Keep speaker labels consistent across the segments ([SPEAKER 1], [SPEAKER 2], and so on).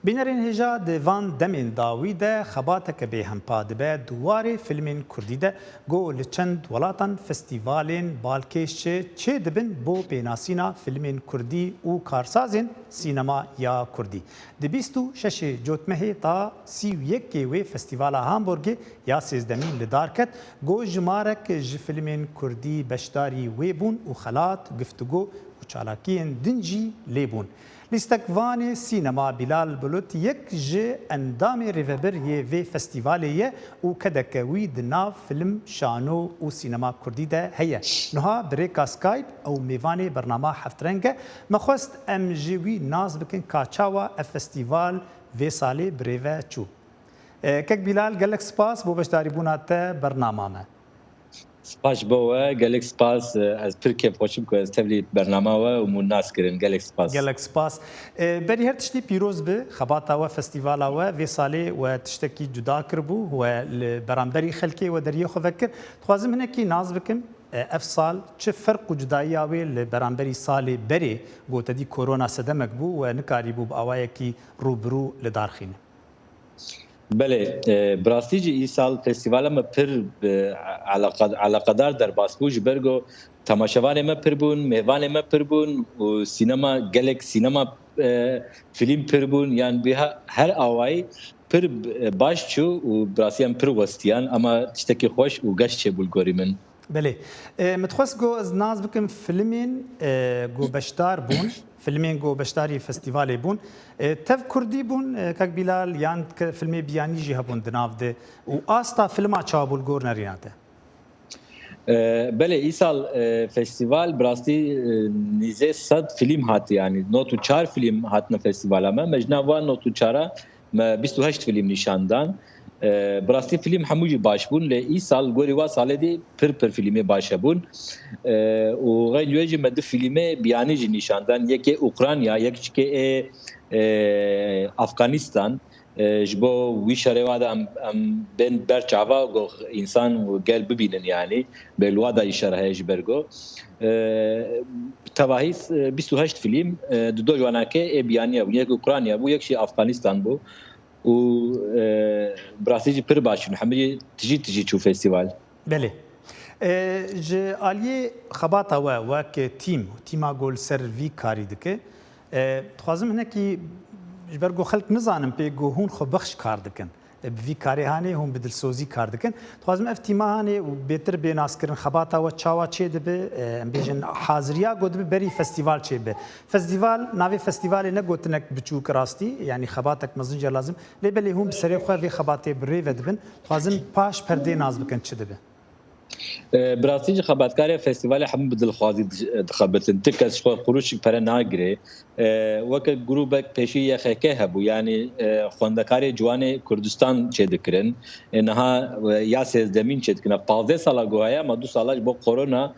[SPEAKER 1] بینرین هجا دوان دمین داوی ده خباتک به همپا دبه دواره فیلمین کردی ده گو لچند ولاتان فستیوالین بالکش چه دبن بو بیناسینا فیلمین کردی او کارسازین سینما یا کردی دبیستو شش جوتمه تا 31 و فستیوال هامبورگ یا 13 لدارکت گو جمارک ج فیلمین کردی بشداری ویبون و خلات گفتگو و چالاکین دنجی لیبون لیستکوان سینما بلال بلوت یک ج اندام ریوبر و فستیوالیه و کدکوی دناف فیلم شانو و سینما کردی ده هیه نها بریکا سکایپ او میوان برنامه هفترنگه مخواست ام جوی ناز بکن کاچاوا فستیوال و سالی بریوه چو کک بلال گلک سپاس بو بشداری بونات برنامه
[SPEAKER 2] سپاس بوه گلک سپاس از ترکیه خوشم که از تبلیغ برنامه و مناس کردن گلک سپاس
[SPEAKER 1] گلک سپاس بری هر تشتی پیروز به خباتا و فستیوالا و سالی و تشتکی جدا کربو و برامبری خلکی و دریه خو فکر خوازم هنه کی ناز بکم افصال چه فرق و جدایی آوی لبرامبری سالی بری گوته دی کرونا صدمک بو و نکاری بو باوای کی روبرو لدارخینه
[SPEAKER 2] بله براستی جی ای سال فستیوال ما پر علاقدار در باسپوج برگو تماشاوان ما پر بون میوان ما پر بون و سینما گلک سینما فیلم پر بون یعنی به هر آوای پر باش چو و براستی هم پر وستیان اما تشتکی خوش و گشت چه بولگوری من
[SPEAKER 1] بله متخص گو از ناز بکم فیلمین گو بشدار بون فیلمین گو بشداری فستیوالی بون تف کردی بون کک بلال یان فیلمی بیانی جی هبون دناف ده و آستا فیلما چابول گور نریناته
[SPEAKER 2] بله ای سال فستیوال براستی نیزه 100 فیلم هات یعنی 94 فیلم هاتن فستیوال ما مجنا و 94 ما 28 فیلم نشاندان براستی فیلم هموجی باش بون لی ای سال گوری وا سال دی پر فیلمی باشه بون و غیر یوجی مد فیلمی بیانی جی نشاندان یکی اوکراینیا یکی که افغانستان جبو وی شرواده ام بین برچاوا گو انسان و گل ببینن یعنی بلواده اشاره جبرگو تواهیس 28 فیلم دو جوانکه بیانیه و یک اوکراینیا بو یک شی افغانستان بو و براستی پر باشون همه تجی چو فستیوال
[SPEAKER 1] بله ج آلیه خباتا و که تیما گل سر وی کاری دکه خوازم هنه کی جبرگو خلق نزانم پی گو هون خو بخش کار دکن بوی کاری هانی هم بدل سوزی کار دکن خوازم افتیما هانی و بهتر بیناس کردن خباتا و چاوا چه دبه بیشن حاضریا گود به بری فستیوال چه به فستیوال ناوی فستیوال نگوتنک بچوک راستی یعنی خباتک مزنجه لازم لیبلی هم بسری خو وی خباته بری ودبن خوازم پاش پرده ناز بکن چه دبه
[SPEAKER 2] براستی خبرکاری فستیوال هم بدل خوازی دخبتن تکس خروش پر ناگره وک گروه پیشی یخکه هبو یعنی خواندکاری جوان کردستان چه دکرن انها یا 13 چه دکن 15 سال گویا ما 2 سال با کرونا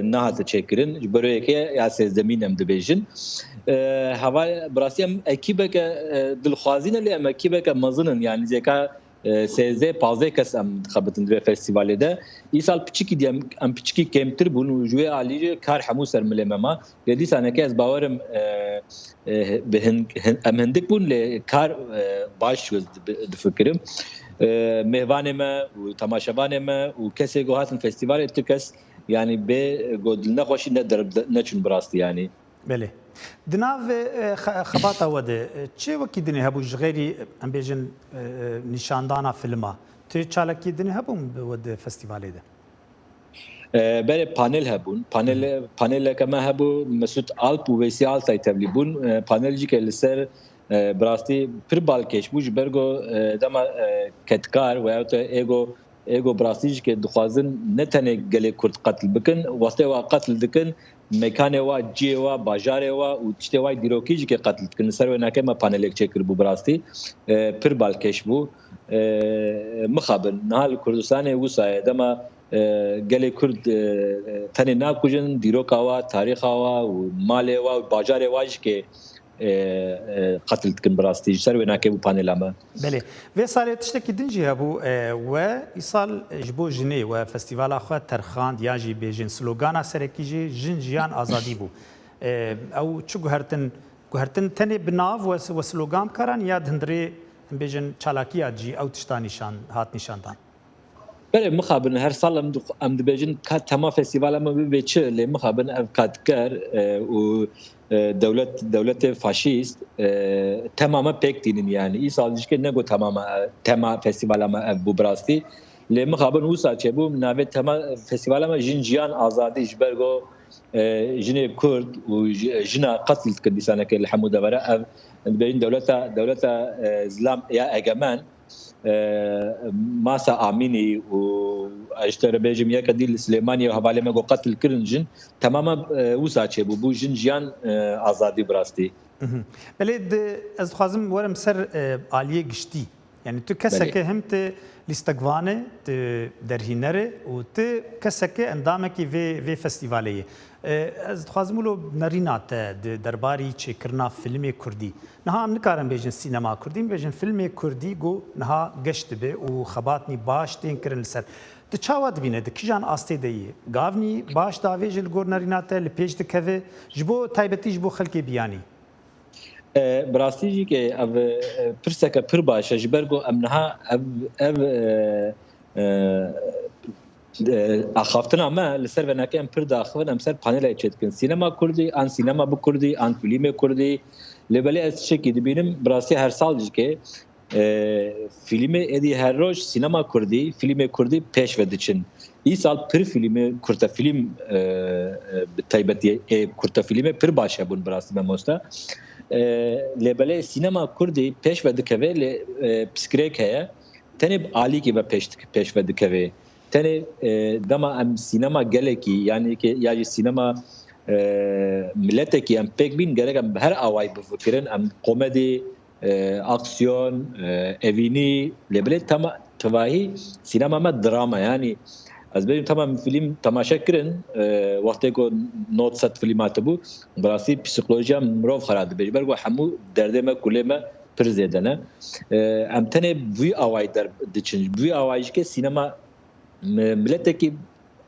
[SPEAKER 2] نه تا چکرین برای که یا 13 هم دبیجن هوا براستی هم اکیبه که دلخوازین لی ام اکیبه که مزنن یعنی زکا 13 کس ام خبرتن در فستیوالی ده ای سال پچکی دیم ام پچکی کمتر بون و جوی عالی کار همو سر ملمه ما یدی سانه که از باورم به هندک بون ل کار باش شد فکرم مهوان ما و تماشاوان ما و کسی گوهاتن فستیوال اتکس یعنی به گودل نخوشی ندر نچون براستی یعنی
[SPEAKER 1] بله دناو خباتا وده چه وکی دنی هبو جغیری ام بیجن نشاندانا فیلما تو چالکی دنی هبو ود فستیوالی ده
[SPEAKER 2] بله پانل هبون پانل کما هبو مسعود آلپ و ویسی آلتای تبلی بون پانل جی که لسر براستی پر بالکش بوج برگو دما کتکار و اوت ایگو براستی جی که دخوازن نتنه گلی کرد قتل بکن واسطه وا قتل دکن مکانه وا جی وا بازار وا و تشته وا دیروکی جی که قتل کن سر و نکه ما پانل یک چکر بو براستی پر بالکش بو مخابن نهال کردستان وسای دما گلی کرد تنه ناکوجن دیروکا وا تاریخ وا و مال وا بازار وا که قتل کن براستی سر و نکه بو پانل ما
[SPEAKER 1] بله و سال تشتکی دنجی هبو و ایسال جبو جنی و فستیوال آخر ترخاند یا جی بیجن سلوگانا سرکی جی جن جیان آزادی بو او چگو هرتن گوهرتن تنه بناو و سلوگام کران یا هندری بیژن چالاکیه جی او تشتا نشان هات نشاندان
[SPEAKER 2] بله مخابن هر سال ام دبیجن کات تمام فستیوال ما بچه لی مخابن افکار و دولت فاشیست تماما پک دینن یعنی این سال دیگه نگو تمام فستیوال ما بو براستی لی مخابن وسا چه بو ناوی تمام فستیوال ما جنجیان آزادی جبرگو جن کرد و جن قتل کردیسانه که الحمد لله دبیجن دولت اسلام یا اجمان ماسا آمینی و اشتر بیجم یک دیل سلیمانی و حواله مگو قتل کرنجن تماما وساچه بو جنجیان آزادی براستی.
[SPEAKER 1] بله از خوازم ورم سر عالیه گشتی یعنی تو کسکه هم ت لیستگوانه ت درهینره و ت کسکه اندامه کی وی فستیوالیه از خوازم لو نرینات درباری چه کرنا فیلم کردی نها ام نکارم بیجن سینما کردی بیجن فیلم کردی گو نها گشت به و خباتنی باش تین کرن لسر د چاواد بینه د کیجان آسته دی گاونی باش داویج الگور نرینات لپیج دکوه جبو تایبتی جبو خلکی بیانی
[SPEAKER 2] براستی جی که او پرسکه پر باشه جبرگو امنها اخافتنا ما لسر وناکه ام پر داخل ام سر پانل ایچت کن سینما کردی آن سینما بو کردی آن فیلم کردی لبلی از چکی دبینم براستی هر سال جی که فیلم ادی هر روز سینما کردی فیلم کردی پیش ودیچن این سال پر فیلم کرتا فیلم تایبتی کرتا فیلم پر باشه بون براستی مموستا لبلی سینما کردی پیش ودکوه ل پسکریک هیا تنب عالی کی با پیش ودکوه تنه دما ام سینما گلکی یعنی که یا سینما ملت کی ام پک بین گره ام هر اوای بفکرن ام کمدی اکسیون اوینی لبلی تمام تواهی سینما ما دراما یعنی از بریم تمام فیلم تماشا کردن وقتی که نوت ست فیلمات بو براستی پسیکولوژی مروف خراب بیش برگو همو درد ما کلی ما پرزیده نه ام تنه وی اوای در دچن وی اوایش که سینما ملت کی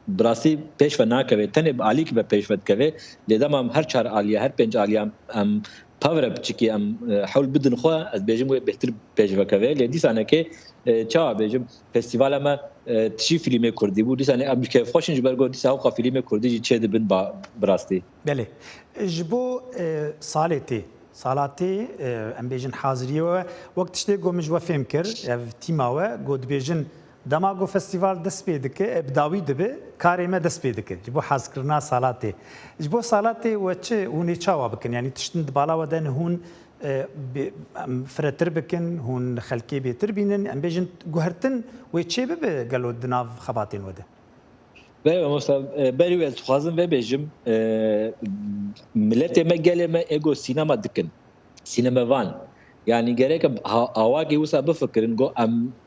[SPEAKER 2] براستی پیش و ناکوه تنه عالی کی به پیش ود کوه لیدم هم هر چهار عالیه هر پنج عالیه ام پاور اپ چکی ام حول بدن خو از بیجم بهتر پیش و کوه لیدی سانه که چا بیجم فستیوال ما تشی فیلم کردی بود دیسانه ام که خوشنج برگو دیسا او فیلم کردی چه دبن با براستی
[SPEAKER 1] بله جبو صالاتی ام بیجن حاضریه وقت شته گو مجوا فهم کر تیماوه گو بیجن دماغو فستیوال دست پیدا که بداوی دبه کاری ما دست پیدا که جبو حاضر کرنا صالاتی جبو صالاتی و چه اونی چاوا بکن یعنی تشتند بالا ودن هون فراتر بکن هون خلکی بیتر بینن ام بیجن گوهرتن و چه به گلو دناف خباتین وده
[SPEAKER 2] بله مثلا بری از خوازم و بیجم ملت ما گله ما ایگو سینما دکن سینما وان يعني جريك هواجي وسا بفكرن جو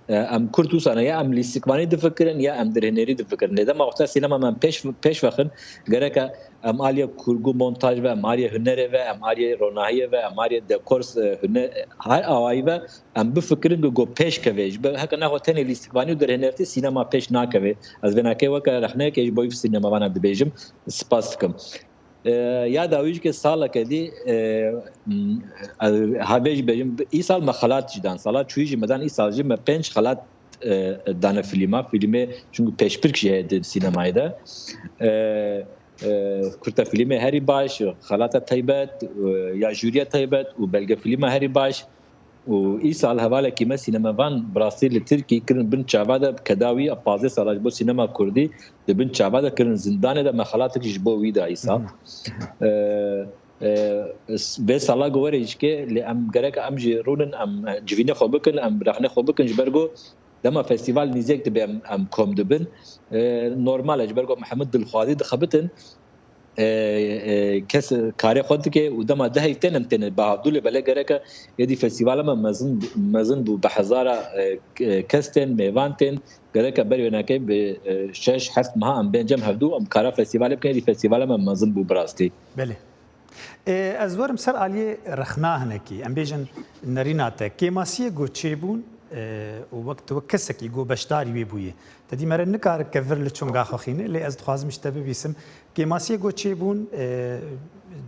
[SPEAKER 2] ام كرتو سنه يا ام ليسكماني دفكرن يا ام درهنري دفكرن اذا ما وقت سينما من پیش وخن جريك ام اليا كورغو مونتاج و ام اليا هنر و ام اليا روناهيه و ام اليا ديكورس هنر هاي اواي و ام بفكرن جو پیش كويج هكا ناخو تاني ليسكماني درهنرتي سينما پیش ناكوي از بناكي وكا رحنا كي بو سينما وانا دبيجم سپاسكم یا داویج که سال کدی هاویج بیم ای سال مخالات جدان سالات چویج مدان ای سال جم پنج خالات دانه فیلمه چون پیش پرکش هست سینمایدا کرتا فیلم هری باش خالات تایبت یا جوریه تایبت و بلگه فیلم هری باش و ای سال حواله کیمه سینما وان برازیل ترکی کرن بن چاواده کداوی اپازه سالاج بو سینما کردی د بن چاواده کرن زندانه د مخالات کیش بو ویدا ای سال به سالا گوریج که ام گرک ام جرونن ام جوینه خو بکن ام رخنه خو بکن جبرگو دما فستیوال نیزک د ام کوم دبن نورمال جبرگو محمد دلخوادی د خبتن کس کاری خود که و دما ده تن بعدول بله گرکه یدی فستیوال ما مزن بو بحزارة کستن میوانتن گرکه بری وناکه به شش هفت ماه ام بینجم هفدو ام کارا فستیوال بکنه دی فستیوال ما مزن بو براستی
[SPEAKER 1] بله از ورم سر علی رخناه نکی ام بیجن نریناته که ماسی گوچه بون وقت وكسك يقو بشتاري ويبويه تدي مرة نكار كفر لتشونغا خخينه اللي از تخاز مشتبه بيسم كيماسيه جو تشيبون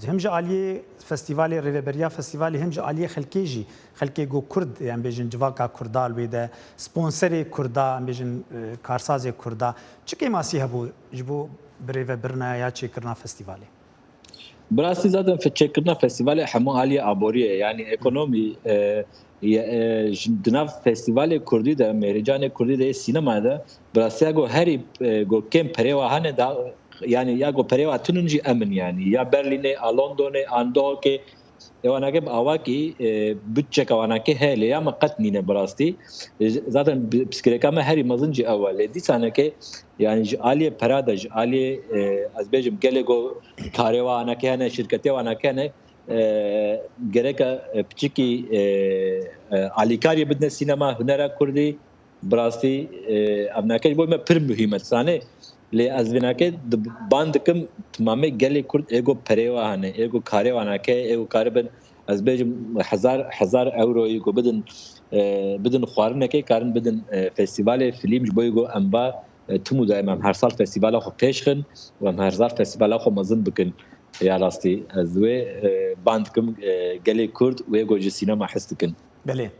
[SPEAKER 1] هم جاليه فستيفالي ريفيبريا فستيفالي هم جاليه خلكيجي خلكي جو كرد يعني بيجن جواكا كردال ويدا سبونسري كردا بيجن كارسازي كردا چه كيماسيه هبو جبو بريفيبرنا يا تشيكرنا فستيفالي
[SPEAKER 2] براسي زادن في تشيكرنا فستيفال حمو عالية أبورية يعني إيكونومي دناف فستیوال کردی ده مهرجان کردی ده سینما ده براستی گو هری گو کم پریوا هنه دا يعني یا گو پریوا تنجی امن يعني یا برلین لندن اندو که وانا که آواکی بچه که وانا که هلی یا مقتنینه براستی ذاتن بسکریکا ما هری مزنجی اول دی سانه که يعني جاليه برادج جاليه از بيجم گلگو کاروا انا که نه شرکتی وانا که نه گرکا بچکی علیکاری بدن سینما هنر کردی براستی ابناکش بوی ما پر مهمت سانه لی از بناکه باندکم تمامه گلی کرد ایگو پریوا هنه ایگو کاری وانکه ایگو کاری بن از بیجم هزار اورو ایگو بدن خوارنه که کارن بدن فستیوال فیلم جبویگو انبا تمو دائما هر سال فستیوال خو پیشخن و هر سال فستیوال خو مزن بکن یا راستی از وی باندکم گلی کرد و ایگو سینما حستکن
[SPEAKER 1] بله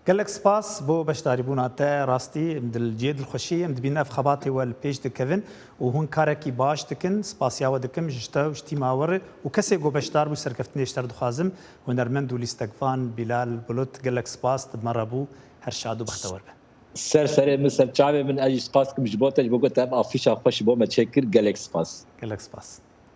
[SPEAKER 1] قالك سباس بو باش تعربوناته راستي مد الجيد الخشيه مد بينا في خباطي والبيج دكفن وهون كاركي باش دكن سباس ياو دكم جشتا وشتي ماور وكسي جو باشتار بو سركفتني اشتر دخازم ونرمند وليستقفان بلال بلوت قالك سباس تمربو هرشادو بختور
[SPEAKER 2] سر مثل چاوي من اجي سباس كم جبوتج بوقت اب افيشا خوش بو متشكر قالك سباس